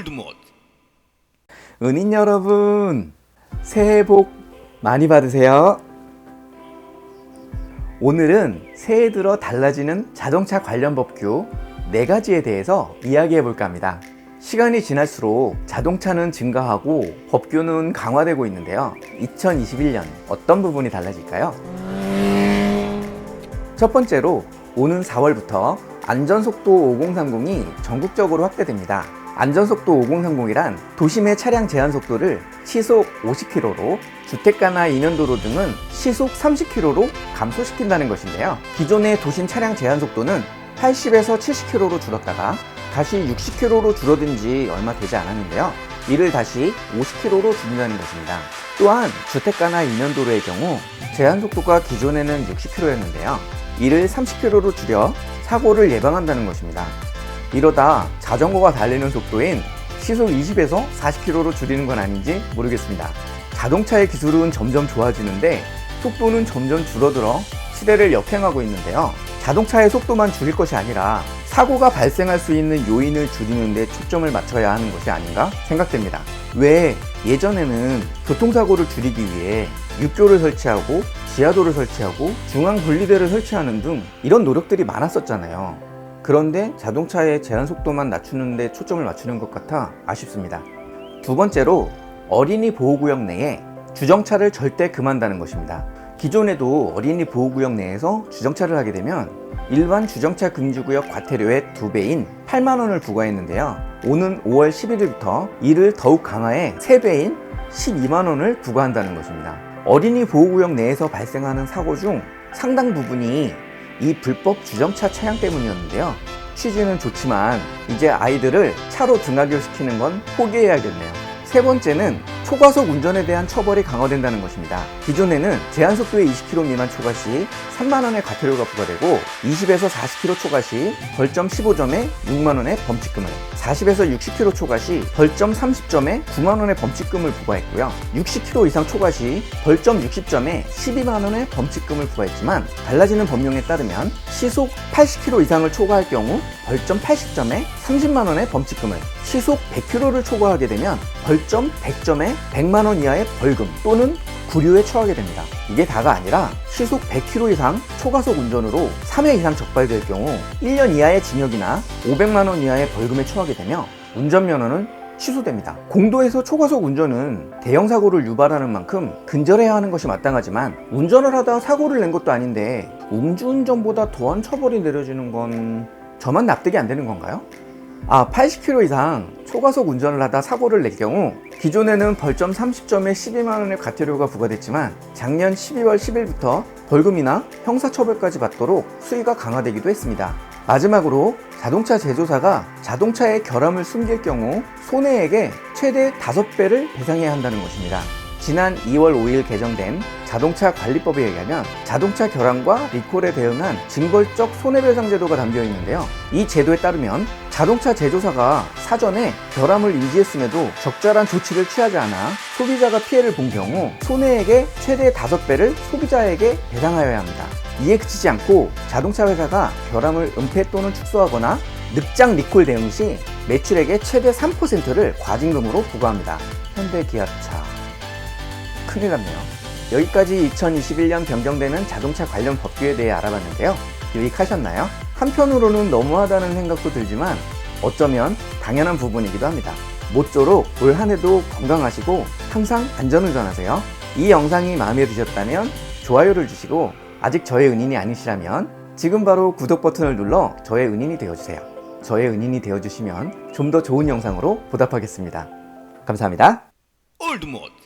올드모드. 은인 여러분, 새해 복 많이 받으세요. 오늘은 새해 들어 달라지는 자동차 관련 법규 4가지에 대해서 이야기해 볼까 합니다. 시간이 지날수록 자동차는 증가하고 법규는 강화되고 있는데요. 2021년 어떤 부분이 달라질까요? 첫 번째로 오는 4월부터 안전속도 5030이 전국적으로 확대됩니다. 안전속도 5030이란 도심의 차량 제한 속도를 시속 50km로 주택가나 이면도로 등은 시속 30km로 감소시킨다는 것인데요. 기존의 도심 차량 제한 속도는 80에서 70km로 줄었다가 다시 60km로 줄어든 지 얼마 되지 않았는데요. 이를 다시 50km로 줄인다는 것입니다. 또한 주택가나 이면도로의 경우 제한 속도가 기존에는 60km였는데요. 이를 30km로 줄여 사고를 예방한다는 것입니다. 이러다 자전거가 달리는 속도인 시속 20에서 40km로 줄이는 건 아닌지 모르겠습니다. 자동차의 기술은 점점 좋아지는데 속도는 점점 줄어들어 시대를 역행하고 있는데요. 자동차의 속도만 줄일 것이 아니라 사고가 발생할 수 있는 요인을 줄이는 데 초점을 맞춰야 하는 것이 아닌가 생각됩니다. 왜 예전에는 교통사고를 줄이기 위해 육교를 설치하고 지하도를 설치하고 중앙분리대를 설치하는 등 이런 노력들이 많았었잖아요. 그런데 자동차의 제한 속도만 낮추는 데 초점을 맞추는 것 같아 아쉽습니다. 두 번째로 어린이 보호구역 내에 주정차를 절대 금한다는 것입니다. 기존에도 어린이 보호구역 내에서 주정차를 하게 되면 일반 주정차 금지구역 과태료의 2배인 8만원을 부과했는데요. 오는 5월 11일부터 이를 더욱 강화해 3배인 12만원을 부과한다는 것입니다. 어린이 보호구역 내에서 발생하는 사고 중 상당 부분이 이 불법 주정차 차량 때문이었는데요. 취지는 좋지만 이제 아이들을 차로 등하교시키는 건 포기해야겠네요. 세 번째는 초과속 운전에 대한 처벌이 강화된다는 것입니다. 기존에는 제한속도의 20km 미만 초과 시 3만원의 과태료가 부과되고 20에서 40km 초과 시 벌점 15점에 6만원의 범칙금을, 40에서 60km 초과 시 벌점 30점에 9만원의 범칙금을 부과했고요. 60km 이상 초과 시 벌점 60점에 12만원의 범칙금을 부과했지만 달라지는 법령에 따르면 시속 80km 이상을 초과할 경우 벌점 80점에 30만원의 범칙금을, 시속 100km를 초과하게 되면 벌점 100점에 100만원 이하의 벌금 또는 구류에 처하게 됩니다. 이게 다가 아니라 시속 100km 이상 초과속 운전으로 3회 이상 적발될 경우 1년 이하의 징역이나 500만원 이하의 벌금에 처하게 되며 운전면허는 취소됩니다. 공도에서 초과속 운전은 대형 사고를 유발하는 만큼 근절해야 하는 것이 마땅하지만 운전을 하다 사고를 낸 것도 아닌데 음주운전보다 더한 처벌이 내려지는 건 저만 납득이 안 되는 건가요? 80km 이상 초과속 운전을 하다 사고를 낼 경우 기존에는 벌점 30점에 12만원의 과태료가 부과됐지만 작년 12월 10일부터 벌금이나 형사처벌까지 받도록 수위가 강화되기도 했습니다. 마지막으로 자동차 제조사가 자동차의 결함을 숨길 경우 손해액의 최대 5배를 배상해야 한다는 것입니다. 지난 2월 5일 개정된 자동차 관리법에 의하면 자동차 결함과 리콜에 대응한 징벌적 손해배상 제도가 담겨 있는데요. 이 제도에 따르면 자동차 제조사가 사전에 결함을 인지했음에도 적절한 조치를 취하지 않아 소비자가 피해를 본 경우 손해액의 최대 5배를 소비자에게 배상하여야 합니다. 이에 그치지 않고 자동차 회사가 결함을 은폐 또는 축소하거나 늑장 리콜 대응 시 매출액의 최대 3%를 과징금으로 부과합니다. 현대기아차 큰일 났네요. 여기까지 2021년 변경되는 자동차 관련 법규에 대해 알아봤는데요. 유익하셨나요? 한편으로는 너무하다는 생각도 들지만 어쩌면 당연한 부분이기도 합니다. 모쪼록 올 한 해도 건강하시고 항상 안전운전하세요. 이 영상이 마음에 드셨다면 좋아요를 주시고 아직 저의 은인이 아니시라면 지금 바로 구독 버튼을 눌러 저의 은인이 되어주세요. 저의 은인이 되어주시면 좀 더 좋은 영상으로 보답하겠습니다. 감사합니다. 올드모드.